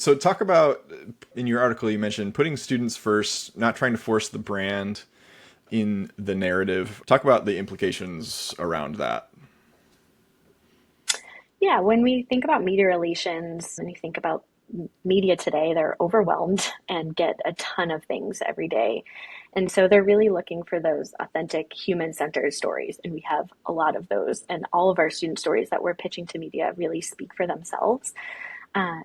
So talk about, in your article you mentioned putting students first, not trying to force the brand in the narrative. Talk about the implications around that. Yeah, when we think about media relations, when you think about media today, they're overwhelmed and get a ton of things every day. And so they're really looking for those authentic human centered stories. And we have a lot of those. And all of our student stories that we're pitching to media really speak for themselves.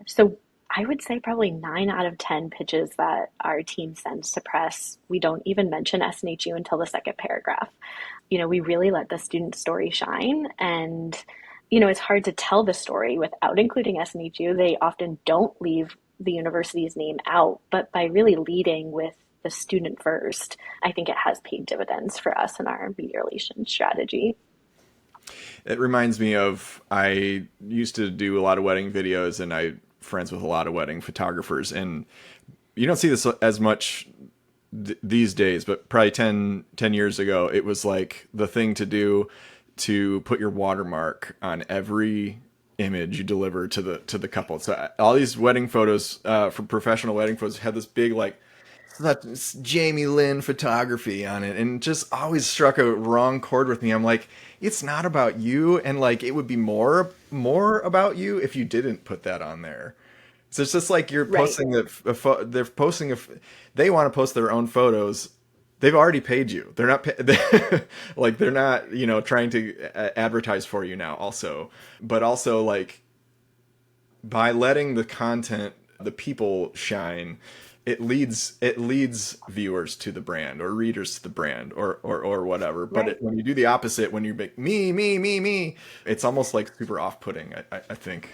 So I would say probably 9 out of 10 pitches that our team sends to press, we don't even mention SNHU until the second paragraph. We really let the student story shine. And, it's hard to tell the story without including SNHU. They often don't leave the university's name out, but by really leading with the student first, I think it has paid dividends for us in our media relations strategy. It reminds me of, I used to do a lot of wedding videos, and I friends with a lot of wedding photographers, and you don't see this as much these days, but probably ten years ago, it was like the thing to do, to put your watermark on every image you deliver to the couple. So all these wedding photos, from professional wedding photos, had this big like that's Jamie Lynn photography on it, and just always struck a wrong chord with me. I'm like, it's not about you, and like it would be more about you if you didn't put that on there. So it's just like you're Right. posting they're posting they want to post their own photos. They've already paid you. They're not like they're not, trying to advertise for you now also. But also, like, by letting the content, the people shine, it leads viewers to the brand, or readers to the brand, or whatever. But Right. when you do the opposite, when you make me, it's almost like super off-putting, I think.